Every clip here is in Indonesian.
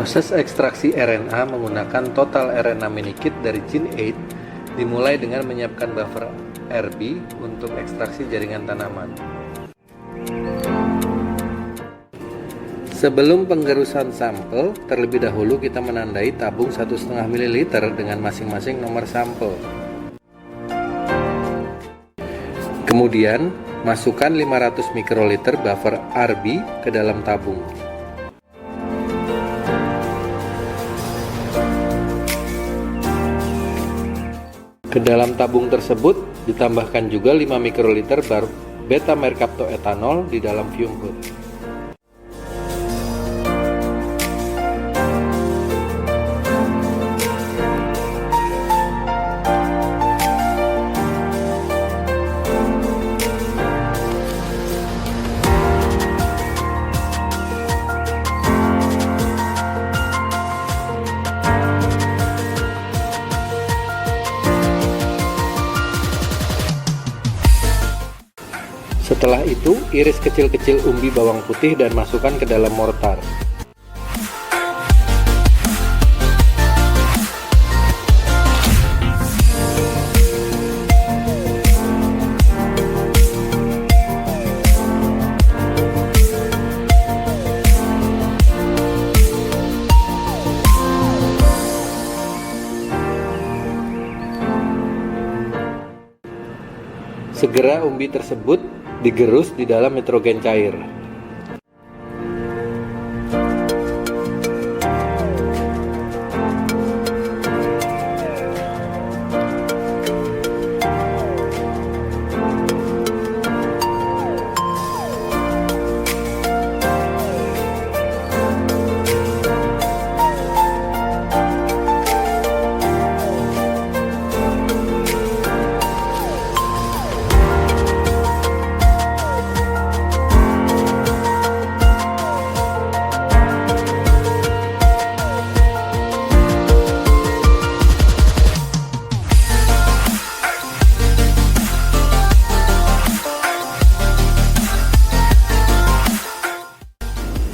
Proses ekstraksi RNA menggunakan total RNA minikit dari Gene8 dimulai dengan menyiapkan buffer RB untuk ekstraksi jaringan tanaman. Sebelum penggerusan sampel, terlebih dahulu kita menandai tabung 1,5 ml dengan masing-masing nomor sampel. Kemudian, masukkan 500 mikroliter buffer RB ke dalam tabung. Ke dalam tabung tersebut ditambahkan juga 5 mikroliter beta-merkaptoetanol di dalam fume hood. Setelah itu, iris kecil-kecil umbi bawang putih dan masukkan ke dalam mortar. Segera umbi tersebut digerus di dalam nitrogen cair.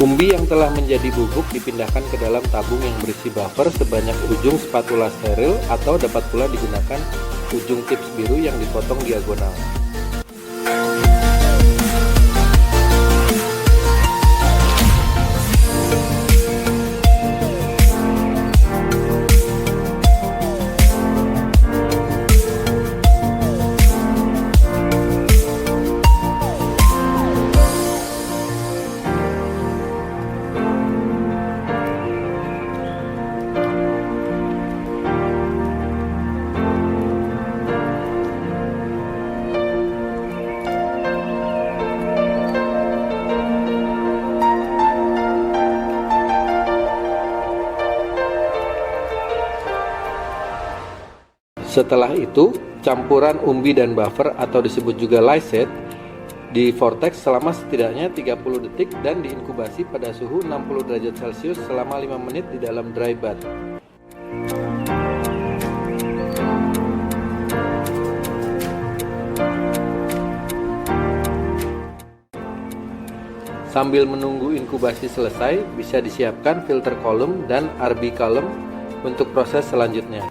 Umbi yang telah menjadi bubuk dipindahkan ke dalam tabung yang berisi buffer sebanyak ujung spatula steril, atau dapat pula digunakan ujung tips biru yang dipotong diagonal. Setelah itu, campuran umbi dan buffer atau disebut juga lysate di vortex selama setidaknya 30 detik dan diinkubasi pada suhu 60 derajat Celcius selama 5 menit di dalam dry bath. Sambil menunggu inkubasi selesai, bisa disiapkan filter column dan RB column untuk proses selanjutnya.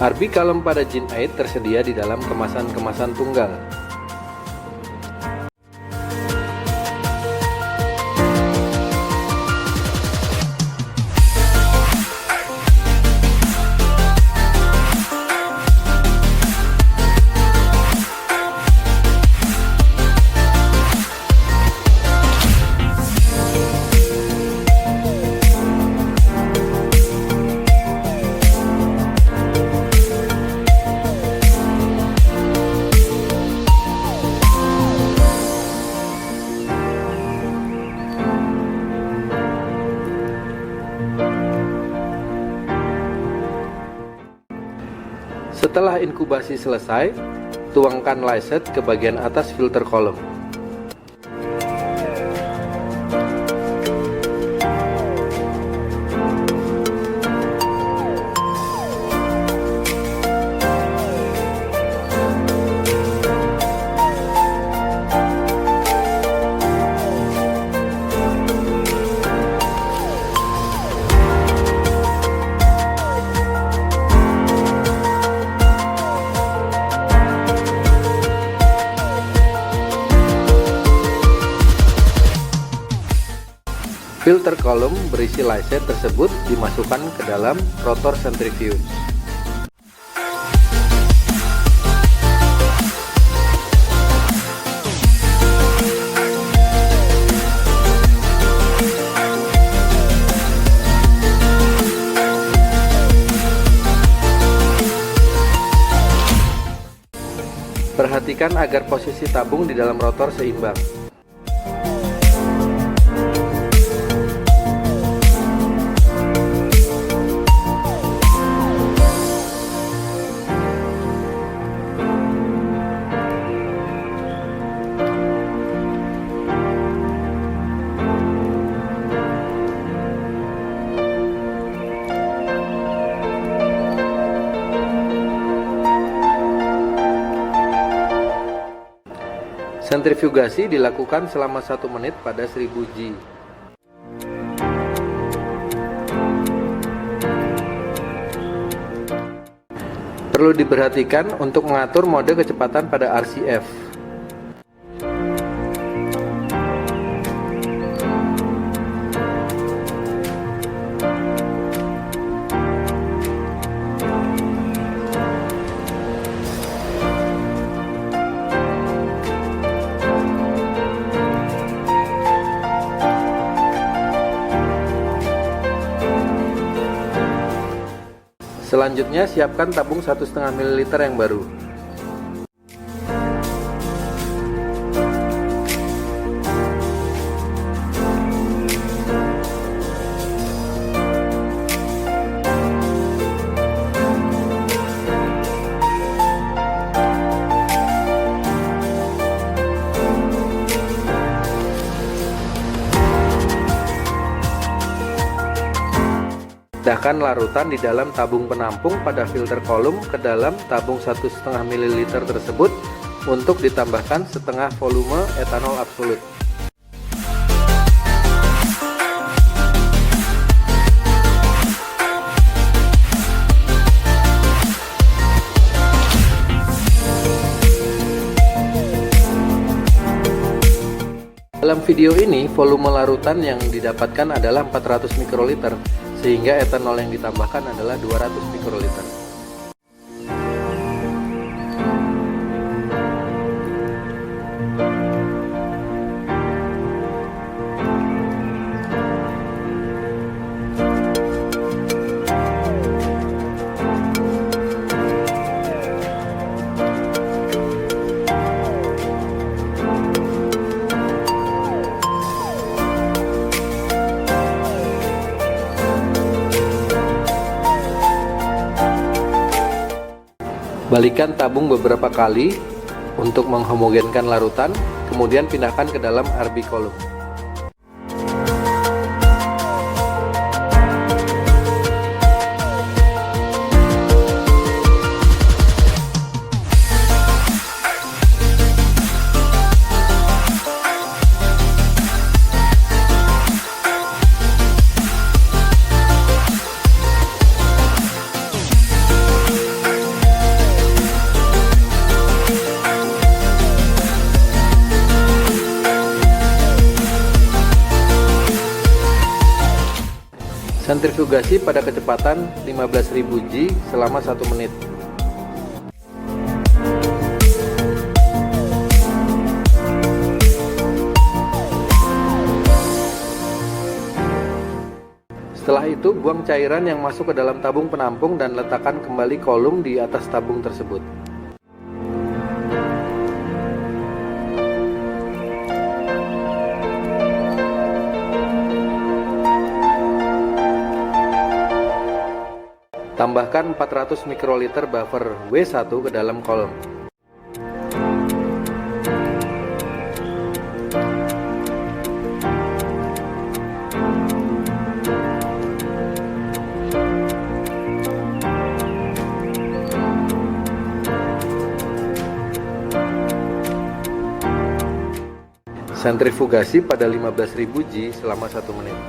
RB Column pada Gene8 tersedia di dalam kemasan-kemasan tunggal. Setelah inkubasi selesai, tuangkan lysate ke bagian atas filter column. Filter column berisi lysate tersebut dimasukkan ke dalam rotor centrifuge. Perhatikan agar posisi tabung di dalam rotor seimbang. Sentrifugasi dilakukan selama 1 menit pada 1000 G. Perlu diperhatikan untuk mengatur mode kecepatan pada RCF. Selanjutnya siapkan tabung 1,5 ml yang baru. Pindahkan larutan di dalam tabung penampung pada filter column ke dalam tabung 1,5 ml tersebut untuk ditambahkan setengah volume etanol absolut. Dalam video ini, volume larutan yang didapatkan adalah 400 mikroliter, sehingga etanol yang ditambahkan adalah 200 mikroliter. Balikan tabung beberapa kali untuk menghomogenkan larutan, kemudian pindahkan ke dalam RB column. Sentrifugasi pada kecepatan 15.000 G selama 1 menit. Setelah itu, buang cairan yang masuk ke dalam tabung penampung dan letakkan kembali kolom di atas tabung tersebut. Tambahkan 400 mikroliter buffer W1 ke dalam kolom. Sentrifugasi pada 15.000 G selama 1 menit.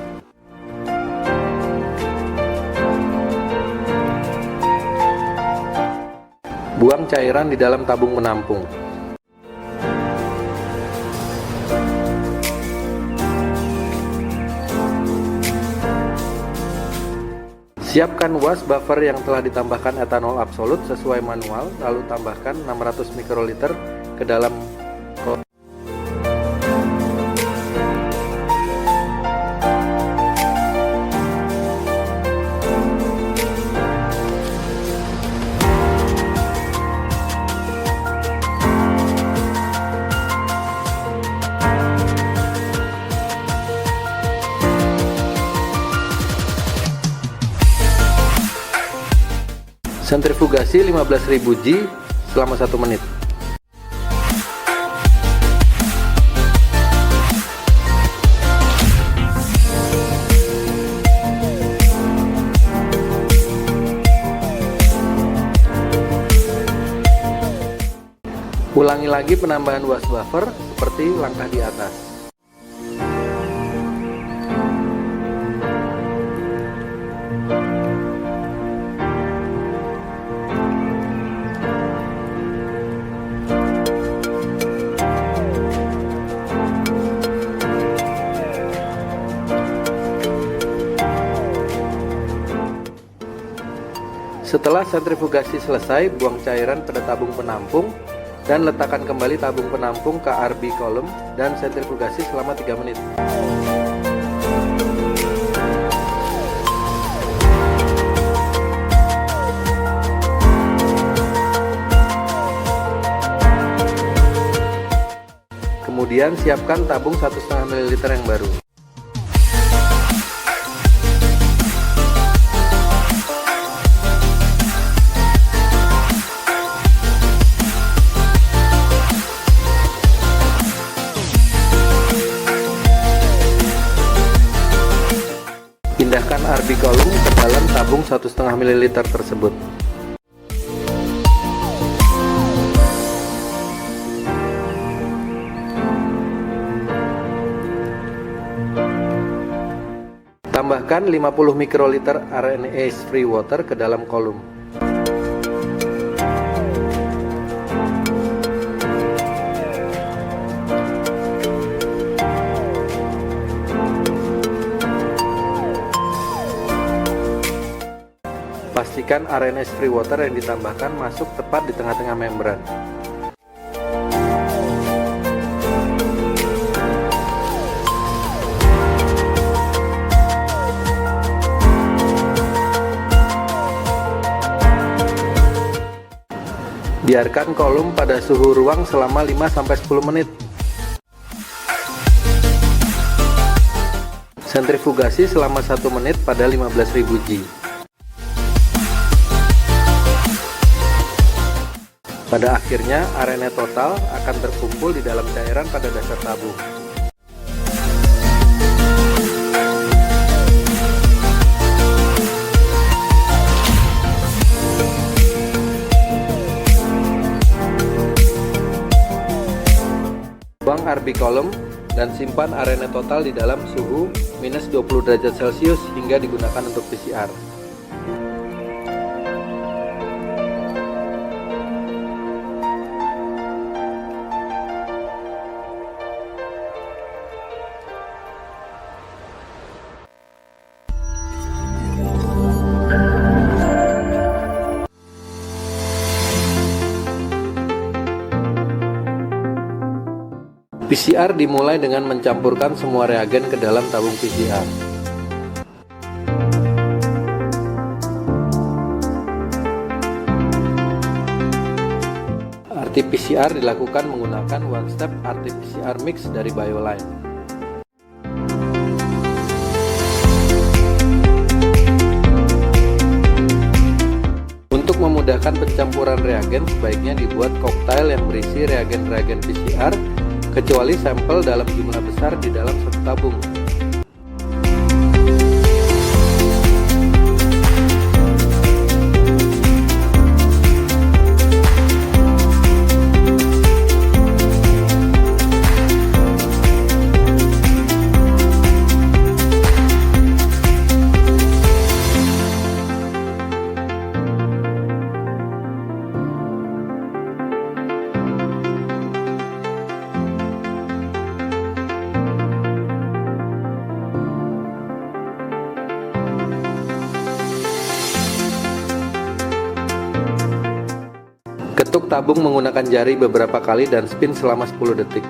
Buang cairan di dalam tabung penampung. Siapkan was buffer yang telah ditambahkan etanol absolut sesuai manual, lalu tambahkan 600 mikroliter ke dalam kolom. Sentrifugasi 15.000 G selama 1 menit. Ulangi lagi penambahan was buffer seperti langkah di atas. Setelah sentrifugasi selesai, buang cairan pada tabung penampung dan letakkan kembali tabung penampung ke RB column dan sentrifugasi selama 3 menit. Kemudian siapkan tabung 1,5 ml yang baru. Pindahkan RB column ke dalam tabung 1,5 ml tersebut. Tambahkan 50 mikroliter RNA free water ke dalam kolom. Pastikan RNA free water yang ditambahkan masuk tepat di tengah-tengah membran. Biarkan kolom pada suhu ruang selama 5-10 menit. Sentrifugasi selama 1 menit pada 15.000 G. Pada akhirnya, RNA total akan terkumpul di dalam cairan pada dasar tabung. Buang RB column dan simpan RNA total di dalam suhu minus 20 derajat Celcius hingga digunakan untuk PCR. PCR dimulai dengan mencampurkan semua reagen ke dalam tabung PCR. RT-PCR dilakukan menggunakan one-step RT-PCR mix dari BioLine. Untuk memudahkan pencampuran reagen, sebaiknya dibuat koktail yang berisi reagen-reagen PCR, kecuali sampel dalam jumlah besar di dalam satu tabung. Ketuk tabung menggunakan jari beberapa kali dan spin selama 10 detik.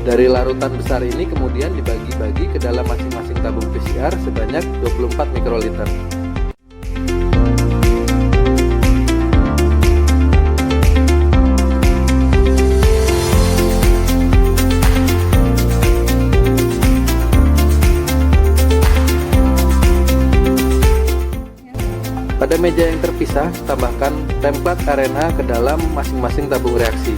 Dari larutan besar ini kemudian dibagi-bagi ke dalam masing-masing tabung PCR sebanyak 24 mikroliter. Pada meja yang terpisah, tambahkan template RNA ke dalam masing-masing tabung reaksi.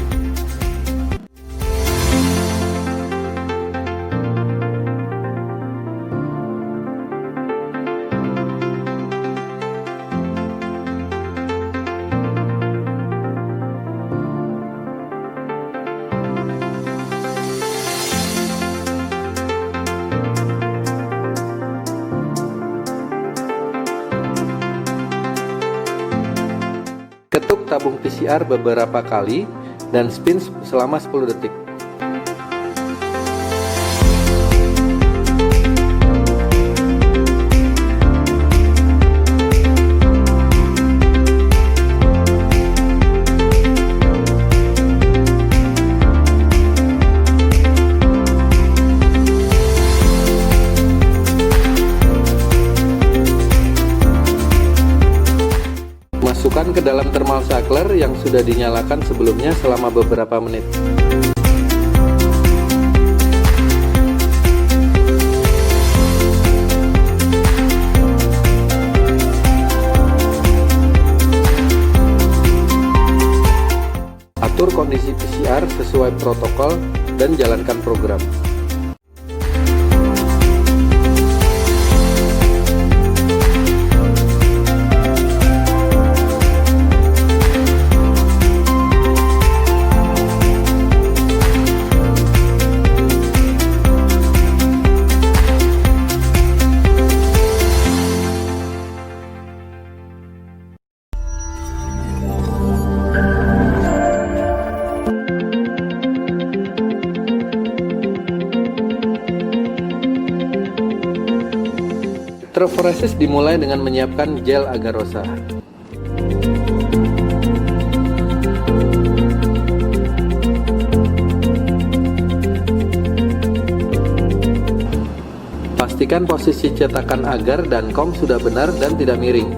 Ketuk tabung PCR beberapa kali dan spin selama 10 detik. Masukkan ke dalam thermal cycler yang sudah dinyalakan sebelumnya selama beberapa menit. Atur kondisi PCR sesuai protokol dan jalankan program. Elektroforesis dimulai dengan menyiapkan gel agarosa. Pastikan posisi cetakan agar dan kom sudah benar dan tidak miring.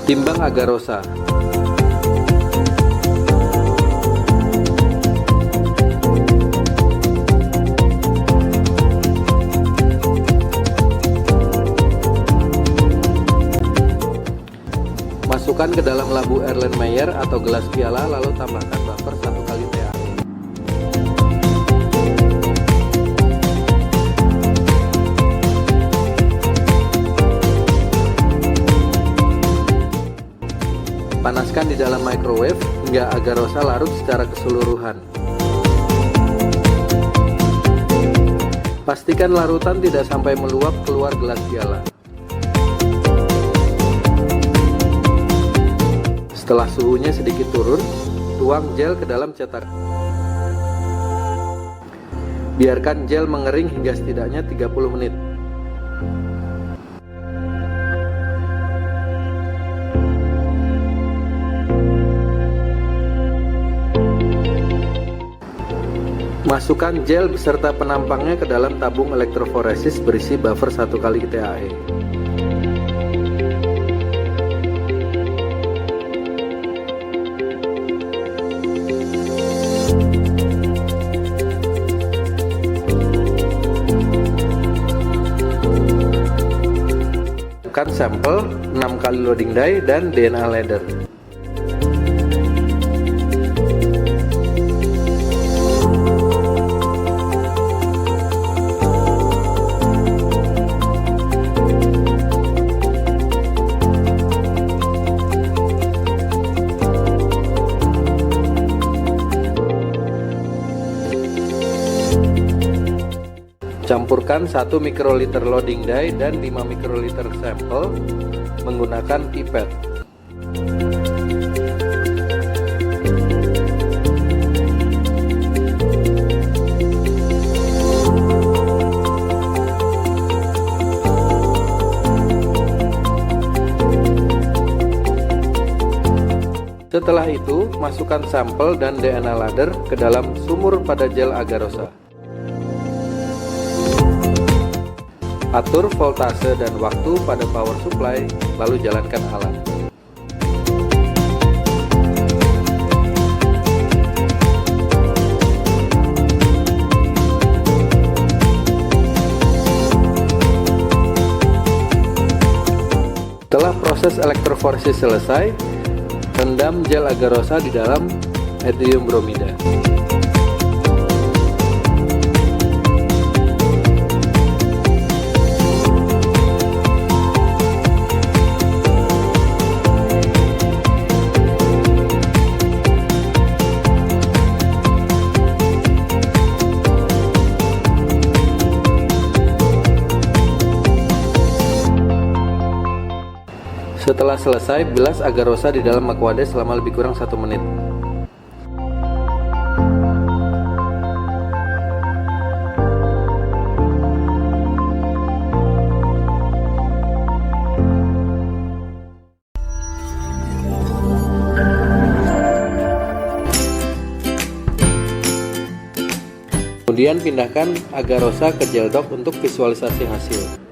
Timbang agarosa. Masukkan ke dalam labu Erlenmeyer atau gelas piala, lalu tambahkan buffer 1 kali PA. Panaskan di dalam microwave hingga agarosa larut secara keseluruhan. Pastikan larutan tidak sampai meluap keluar gelas piala. Setelah suhunya sedikit turun, tuang gel ke dalam cetakan. Biarkan gel mengering hingga setidaknya 30 menit. Masukkan gel beserta penampangnya ke dalam tabung elektroforesis berisi buffer 1 kali TAE. Masukkan sampel 6 kali loading die dan DNA ladder. Campurkan 1 mikroliter loading die dan 5 mikroliter sampel menggunakan pipet. Setelah itu, masukkan sampel dan DNA ladder ke dalam sumur pada gel agarosa. Atur voltase dan waktu pada power supply, lalu jalankan alat. Setelah proses elektroforesis selesai, rendam gel agarosa di dalam ethium bromida. Setelah selesai, bilas agarosa di dalam aquade selama lebih kurang 1 menit. Kemudian pindahkan agarosa ke gel dock untuk visualisasi hasil.